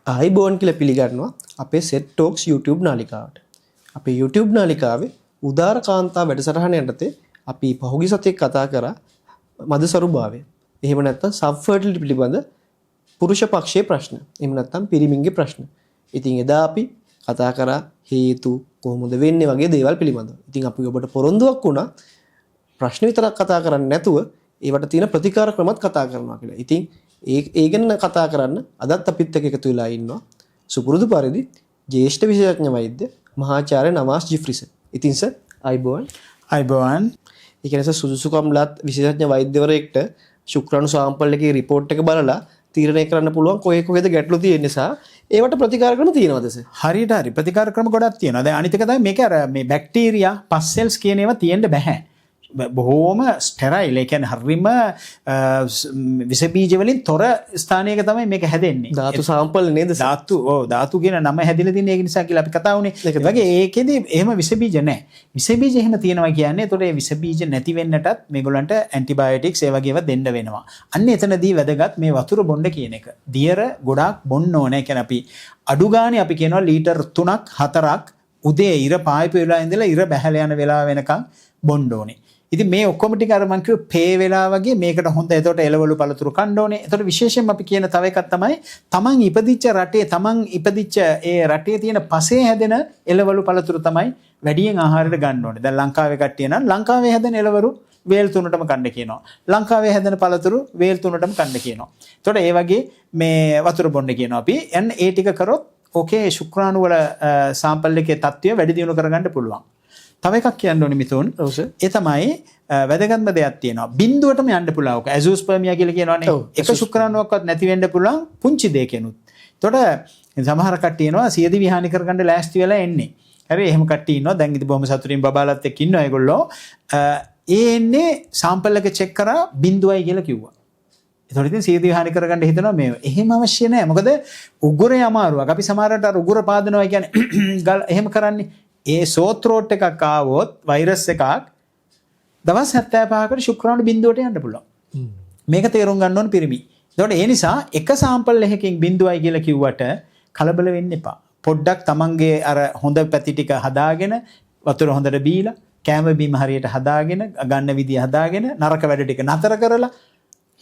ආයිබෝන් කියලා පිළිගන්නවා අපේ සෙට් ටොක්ස් YouTube නාලිකාවට. අපේ YouTube නාලිකාවේ උදාර කාන්තා වැඩසටහන යටතේ අපි පහුගිය සතියේ කතා කරා මදසරුභාවය. එහෙම නැත්නම් සබ්ෆර්ටිලිටි පිළිබඳ පුරුෂ පක්ෂයේ ප්‍රශ්න. එහෙම නැත්නම් පිරිමින්ගේ ප්‍රශ්න. ඉතින් එදා අපි කතා කරා හේතු කොහොමද වෙන්නේ වගේ දේවල් පිළිබඳව. ඉතින් අපි ඔබට පොරොන්දුවක් වුණා ප්‍රශ්න විතරක් කතා කරන්නේ නැතුව ඒවට තියෙන ප්‍රතිකාර ක්‍රමත් කතා කරනවා කියලා. ඉතින් ඒ ගැන කතා කරන්න අදත් අපිත් එක්ක එකතු වෙලා ඉන්නවා සුපුරුදු පරිදි ජ්‍යෙෂ්ඨ විශේෂඥ වෛද්‍ය මහාචාර්ය නවාස් ජිෆ්රිසන්. ඉතින් සර් අයිබෝන්. අයිබෝන්. ඒ කියන්නේ සුදුසුකම්ලත් විශේෂඥ වෛද්‍යවරයෙක්ට ශුක්‍රාණු සාම්පල් එකේ රිපෝට් එක බලලා තීරණය කරන්න පුළුවන් කොහෙද ගැටලු තියෙන නිසා ඒවට ප්‍රතිකාර ක්‍රම තියෙනවද සර්? හරියට හරි ප්‍රතිකාර ක්‍රම ගොඩක් තියෙනවා. දැන් අනිත් එක තමයි මේක අර මේ බැක්ටීරියා පස් සෙල්ස් කියන ඒවා තියෙන්න බෑ. බොහෝම ස්ටෙරයිල්. ඒ කියන්නේ හරිම විස බීජ වලින් තොර ස්ථානයක තමයි මේක හැදෙන්නේ. ධාතු සාම්පල් නේද? ධාතු කියන නම හැදිලා තියෙන ඒක නිසා කියලා අපි කතා වුණේ. ඒ වගේ ඒකෙදි එහෙම විස බීජ නැහැ. විස බීජ එහෙම තියෙනවා කියන්නේ ඒතකොට ඒ විස බීජ නැති වෙන්නටත් මේගොල්ලන්ට ඇන්ටිබයොටික්ස් ඒ වගේව දෙන්න වෙනවා. අන්න එතනදී වැදගත් මේ වතුර බොන්න කියන එක. දියර ගොඩාක් බොන්න ඕනේ. කියන්නේ අපි අඩු ගානේ අපි කියනවා ලීටර් 3ක් 4ක් උදේ ඉර පායපු වෙලා ඉඳලා ඉර බැහැලා යන වෙලාව වෙනකන් බොන්න ඕනේ. ඉතින් මේ ඔක්කොම ටික අර මං කිව්ව පේ වෙලා වගේ මේකට හොඳ එතකොට එළවලු පළතුරු කන්න ඕනේ. එතකොට විශේෂයෙන්ම අපි කියන තව එකක් තමයි තමන් ඉපදිච්ච රටේ තමන් ඉපදිච්ච ඒ රටේ තියෙන පසේ හැදෙන එළවලු පළතුරු තමයි වැඩියෙන් ආහාරයට ගන්න ඕනේ. දැන් ලංකාවේ කට්ටිය නම් ලංකාවේ හැදෙන එළවලු වේල් 3ටම කන්න කියනවා. ලංකාවේ හැදෙන පළතුරු වේල් 3ටම කන්න කියනවා. එතකොට ඒ වගේ මේ වතුර බොන්න කියනවා අපි. එන්න ඒ ටික කරොත් ඕකේ ශුක්‍රාණු වල සාම්පල් එකේ තත්ත්වය වැඩි දියුණු කරගන්න පුළුවන්. තව එකක් කියන්න ඕනේ මිතුන්. ඒ තමයි වැදගත්ම දෙයක් තියෙනවා. බිඳුවටම යන්න පුළුවන්. ඔක ඇසෝස්පර්මියා කියලා කියනවනේ. එක ශුක්‍රාණුවක්වත් නැති වෙන්න පුළුවන් පුංචි දෙයකිනුත්. එතකොට සමහර කට්ටිය එනවා සියදිවි හානි කරගන්න ලෑස්ති වෙලා එන්නේ. හරි එහෙම කට්ටිය ඉන්නවා. දැන් ඉතින් බොහොම සතුටින් බබාලත් එක්ක ඉන්නවා ඒගොල්ලෝ. ඒ එන්නේ සාම්පල් එක චෙක් කරා බිඳුවයි කියලා කිව්වා. ඒතකොට ඉතින් සියදිවි හානි කරගන්න හිතනවා මේ. එහෙම අවශ්‍ය නැහැ. මොකද උගුරේ අමාරුවක්. අපි සමහරකට අර උගුර පාදනවා කියන්නේ එහෙම කරන්නේ. ඒ සෝත්‍රෝට් එකක් ආවොත් වෛරස් එකක් දවස් 75කට ශුක්‍රාණු බිඳුවට යන්න පුළුවන්. මේක තේරුම් ගන්න ඕන පිරිමි. ඒතකොට ඒ නිසා එක සාම්පල් එකකින් බිඳුවයි කියලා කිව්වට කලබල වෙන්න එපා. පොඩ්ඩක් තමන්ගේ අර හොඳ පැති ටික හදාගෙන වතුර හොඳට බීලා කැම බීම හරියට හදාගෙන ගන්න විදිය හදාගෙන නරක වැඩ ටික නතර කරලා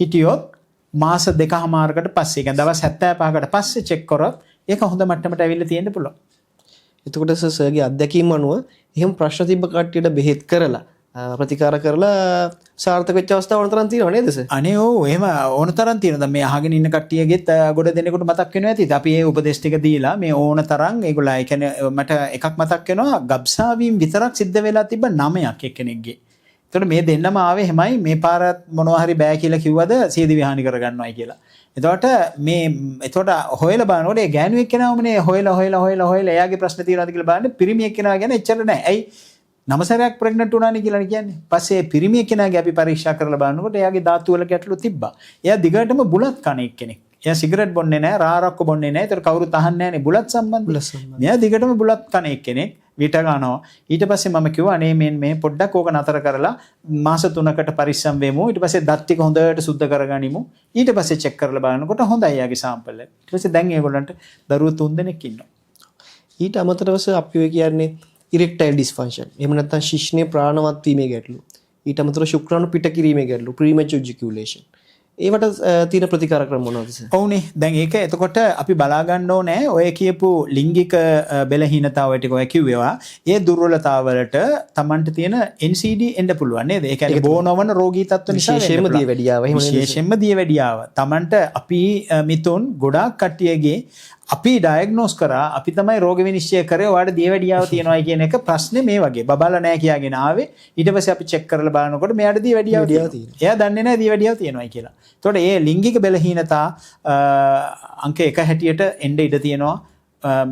හිටියොත් මාස 2කමාරකට පස්සේ කියන්නේ දවස් 75කට පස්සේ චෙක් කරොත් ඒක හොඳ මට්ටමට ඇවිල්ලා තියෙන්න පුළුවන්. එතකොට සර්ගේ අත්දැකීම් අනුව එහෙම ප්‍රශ්න තිබ්බ කට්ටියට බෙහෙත් කරලා ප්‍රතිකාර කරලා සාර්ථක වෙච්ච අවස්ථා ඕන තරම් තියෙනව නේද සර්? අනේ ඔව් එහෙම ඕන තරම් තියෙනවා. දැන් මේ අහගෙන ඉන්න කට්ටියගෙත් ගොඩ දෙනෙකුට මතක් වෙනවා ඇති. අපි මේ උපදේශ ටික දීලා මේ ඕන තරම් ඒගොල්ලෝ ඒ කියන්නේ මට එකක් මතක් වෙනවා ගබ්සාවීම් විතරක් සිද්ධ වෙලා තිබ්බ 9ක් එක්කෙනෙක්ගේ. එතකොට මේ දෙන්නම ආවේ හැමයි මේ පාර මොනවා හරි බෑ කියලා කිව්වද සියදිවි හානි කරගන්නවයි කියලා. එතකොට හොයලා බලනකොට ඒ ගෑනු එක්කෙනාමනේ හොයලා එයාගේ ප්‍රශ්න තියෙනවද කියලා බලන්න පිරිමි එක්කෙනා ගැන එච්චර නැහැ. ඇයි 9 සැරයක් ප්‍රෙග්නන්ට් වුණානේ කියලා කියන්නේ. පස්සේ පිරිමි එක්කෙනාගේ අපි පරීක්ෂා කරලා බලනකොට එයාගේ ධාතු වල ගැටලු තිබ්බා. එයා දිගටම බුලත් කන එක්කෙනෙක්. එයා සිගරට් බොන්නේ නැහැ, රාරක්ක බොන්නේ නැහැ. ඒතර කවුරුත් අහන්නේ නැහනේ බුලත් සම්බන්ධ. මෙයා දිගටම බුලත් කන එක්කෙනෙක්. විට ගන්නවා. ඊට පස්සේ මම කිව්වා අනේ මේ පොඩ්ඩක් ඕක නතර කරලා මාස 3කට පරිස්සම් වෙමු. ඊට පස්සේ දත් ටික හොඳට සුද්ධ කරගනිමු. ඊට පස්සේ චෙක් කරලා බලනකොට හොඳයි යාගේ සාම්පල් එක. ඊට පස්සේ දැන් ඒගොල්ලන්ට දරුවෝ 3 දෙනෙක් ඉන්නවා. ඊට අමතරව අපි ඔය කියන්නේ ඉරෙක්ටයිල් ඩිස්ෆන්ක්ෂන්. එහෙම නැත්නම් ශිශ්නයේ ප්‍රාණවත් වීමේ ගැටලු. ඊට අමතරව ශුක්‍රාණු පිට කිරීමේ ගැටලු, ප්‍රීමැචුර් ඉජැකියුලේෂන්. ඒවට තියෙන ප්‍රතිකාර ක්‍රම මොනවද සර්? ඔව්නේ. දැන් ඒක එතකොට අපි බලා ගන්න ඕනේ ඔය කියපු ලිංගික බෙලහීනතාව ටික ඔය කිව්වේවා. ඒ දුර්වලතාවලට Tamanට තියෙන NCD එන්න පුළුවන් නේද? ඒ කියන්නේ බෝනවන රෝගී තත්ත්ව නිසා විශේෂයෙන්ම දියවැඩියාව. එහෙම නේද? විශේෂයෙන්ම දියවැඩියාව. Tamanට අපි මිතුන් ගොඩාක් කට්ටියගේ අපි ඩයග්නෝස් කරා අපි තමයි රෝග විනිශ්චය කරේ ඔයාලට දියවැඩියාව තියෙනවායි කියන එක ප්‍රශ්නේ මේ වගේ බබාලා නැහැ කියාගෙන ආවේ ඊට පස්සේ අපි චෙක් කරලා බලනකොට මෙයාට දියවැඩියාව තියෙනවා. එයා දන්නේ නැහැ දියවැඩියාව තියෙනවායි කියලා. එතකොට මේ ලිංගික බලහීනතා අංක 1 හැටියට එන්න ඉඩ තියෙනවා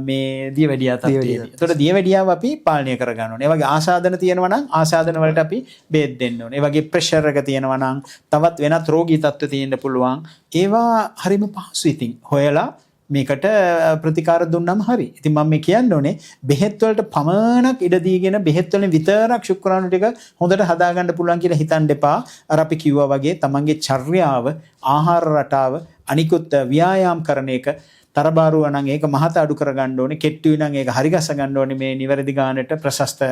මේ දියවැඩියාව තත්ත්වයේදී. එතකොට දියවැඩියාව අපි පාලනය කර ගන්න ඕනේ. ඒ වගේ ආසාදන තියෙනවා නම් ආසාදන වලට අපි බේත් දෙන්න ඕනේ. ඒ වගේ ප්‍රෙෂර් එක තියෙනවා නම් තවත් වෙනත් රෝගී තත්ත්ව තියෙන්න පුළුවන්. ඒවා හරිම පහසුයි ඉතින් හොයලා මේකට ප්‍රතිකාර දුන්නාම හරි. ඉතින් මම මේ කියන්න ඕනේ බෙහෙත් වලට පමණක් ඉඩ දීගෙන බෙහෙත් වලින් විතරක් ශුක්‍රාණු ටික හොඳට හදා ගන්න පුළුවන් කියලා හිතන්න එපා. අර අපි කිව්වා වගේ තමන්ගේ චර්යාව, ආහාර රටාව, අනිකුත් ව්‍යායාම් කරන එක තරබාරුව නම් ඒක මහත අඩු කරගන්න ඕනේ. කෙට්ටුයි නම් ඒක හරි ගස ගන්න ඕනේ මේ නිවැරදි ගානට ප්‍රශස්ත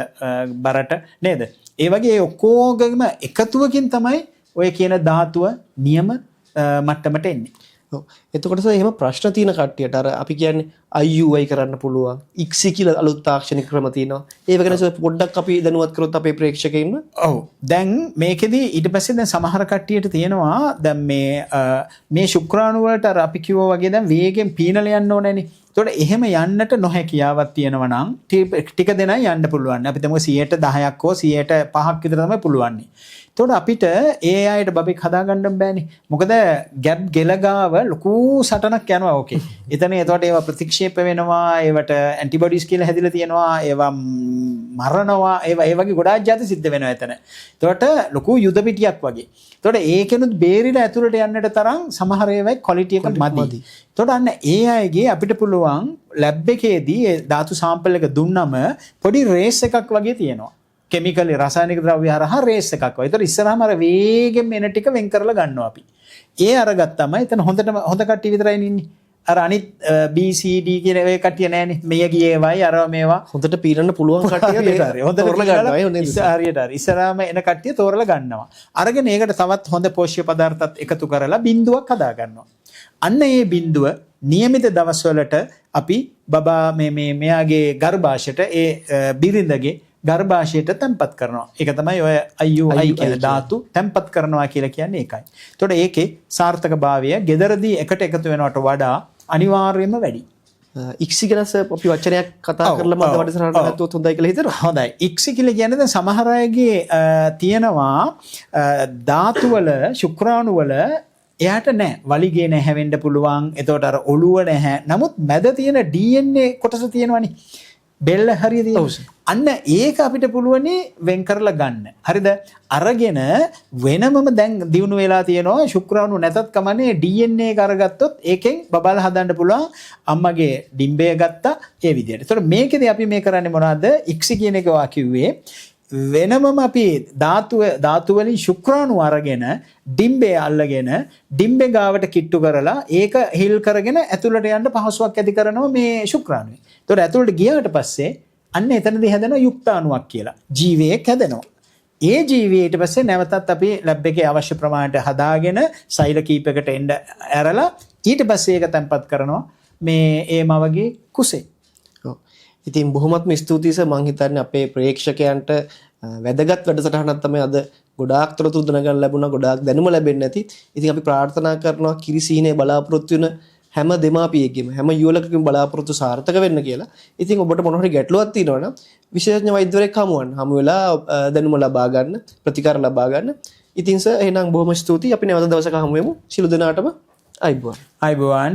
බරට නේද? ඒ වගේ ඔක්කොගේම එකතුවකින් තමයි ඔය කියන ධාතුව නියම මට්ටමට එන්නේ. එතකොට එහෙම ප්‍රශ්න තියෙන කට්ටියට අර අපි කියන්නේ IUI කරන්න පුළුවන් ICSI කියලා අලුත් තාක්ෂණික ක්‍රම තියෙනවා. ඒව ගැන පොඩ්ඩක් අපි දැනුවත් කරොත් අපේ ප්‍රේක්ෂකයින්ව. ඔව්. දැන් මේකෙදි ඊට පස්සේ දැන් සමහර කට්ටියට තියෙනවා දැන් මේ ශුක්‍රාණු වලට අර අපි කිව්වා වගේ දැන් වේගෙන් පීනල යන්න ඕනේනේ. ඒතකොට එහෙම යන්නට නොහැකියාවක් තියෙනවා නම් ටික දෙනයි යන්න පුළුවන්. අපි තමු 10%ක් හෝ 5%ක් විතර තමයි පුළුවන්. එතකොට අපිට ඒ අයට බබෙක් හදාගන්න බෑනේ. මොකද ගැප් ගෙලගාව ලොකු සටනක් යනවා. ඕකේ. එතකොට ඒවා ප්‍රතික්ෂේප වෙනවා. ඒවට ඇන්ටිබොඩිස් කියලා හැදිලා තියෙනවා. ඒවා මරනවා. ඒවා ඒ වගේ ගොඩාක් જાති සිද්ධ වෙනවා එතන. එතකොට ලොකු යුද පිටියක් වගේ. එතකොට ඒකෙනුත් බේරිලා ඇතුළට යන්නට තරම් සමහර ඒවායි ක්වොලිටි එක මදි. එතකොට අන්න ඒ අයගේ අපිට පුළුවන් ලැබ් එකේදී ඒ ධාතු සාම්පල් එක දුන්නම පොඩි රේස් එකක් වගේ තියෙනවා. කෙමිකල් රසායනික ද්‍රව්‍ය හරහා රේස් එකක් වගේ. ඒතර ඉස්සරහම අර වේගෙන් එන ටික වෙන් කරලා ගන්නවා අපි. ඒ අරගත්තම එතන හොඳ කට්ටිය විතරයි ඉන්නේ. අර අනිත් B C D කියන ඒ කට්ටිය නෑනේ. මෙය ගියේවයි අර මේවා හොඳට පීරන්න පුළුවන් කට්ටිය හොඳට තෝරලා ගන්නවා. හරියට හරි. ඉස්සරහම එන කට්ටිය තෝරලා ගන්නවා. අරගෙන ඒකට තවත් හොඳ පෝෂ්‍ය පදාර්ථත් එකතු කරලා බිඳුවක් හදා ගන්නවා. අන්න ඒ බිඳුව નિયમિત දවස්වලට අපි බබා මෙයාගේ ගර්භාෂයට ඒ බිරිඳගේ ගර්භාෂයට තැම්පත් කරනවා. ඒක තමයි ඔය IUI කියන ධාතු තැම්පත් කරනවා කියලා කියන්නේ ඒකයි. එතකොට ඒකේ සාර්ථකභාවය gederදී එකට එකතු වෙනවට වඩා අනිවාර්යයෙන්ම වැඩි. ICSI ගැන අපි වචනයක් කතා කරලා මම වැඩසටහනට ගත්තොත් හොඳයි කියලා හිතනවා. හොඳයි. ICSI කියලා කියන්නේ දැන් සමහර අයගේ තියෙනවා ධාතු වල ශුක්‍රාණු වල එයාට නැහැ. වලිගේ නැහැ වෙන්න පුළුවන්. එතකොට අර ඔළුව නැහැ. නමුත් මැද තියෙන DNA කොටස තියෙනවනේ. බෙල්ල හරියට තියෙනවා. අන්න ඒක අපිට පුළුවන් වෙන් කරලා ගන්න. හරිද? අරගෙන වෙනමම දැන් දිනු වෙලා තියෙනවා ශුක්‍රාණු නැතත් කමන්නේ DNA එක අරගත්තොත් ඒකෙන් බබල් හදන්න පුළුවන්. අම්මගේ ඩිම්බය ගත්තා ඒ විදිහට. ඒතකොට මේකෙදි අපි මේ කරන්නේ මොනවද? ICSI කියන එක වා කිව්වේ වෙනමම අපි ධාතු වලින් ශුක්‍රාණු අරගෙන ඩිම්බේ අල්ලගෙන ඩිම්බේ ගාවට කිට්ටු කරලා ඒක හිල් කරගෙන ඇතුළට යන්න පහසුවක් ඇති කරනවා මේ ශුක්‍රාණුයි. ඒතකොට ඇතුළට ගියාට පස්සේ අන්න එතනදී හැදෙනවා යුක්තාණුවක් කියලා. ජීවයක් හැදෙනවා. ඒ ජීවය ඊට පස්සේ නැවතත් අපි ලැබ් එකේ අවශ්‍ය ප්‍රමාණයට හදාගෙන සෛල කීපයකට එන්න ඇරලා ඊට පස්සේ ඒක තැම්පත් කරනවා මේ ඒ මවගේ කුසේ. ඉතින් බොහොමත්ම ස්තුතියි සර්. මම හිතන්නේ අපේ ප්‍රේක්ෂකයන්ට වැදගත් වැඩසටහනක් තමයි අද ගොඩාක් තොරතුරු දැනගන්න ලැබුණා. ගොඩාක් දැනුම ලැබෙන්නේ නැති. ඉතින් අපි ප්‍රාර්ථනා කරනවා කිරිසීනේ බලාපොරොත්තු වෙන හැම දෙමාපියෙක්ගේම හැම යුවලකකම බලාපොරොත්තු සාර්ථක වෙන්න කියලා. ඉතින් ඔබට මොන හරි ගැටලුවක් තියෙනවා නම් විශේෂඥ වෛද්‍යවරයෙක් හමු වෙලා දැනුම ලබා ගන්න, ප්‍රතිකාර ලබා ගන්න. ඉතින් සර් එහෙනම් බොහොම ස්තුතියි. අපි නැවත දවසක හමු වෙමු. සියලු දෙනාටම අයබෝවන්. අයබෝවන්.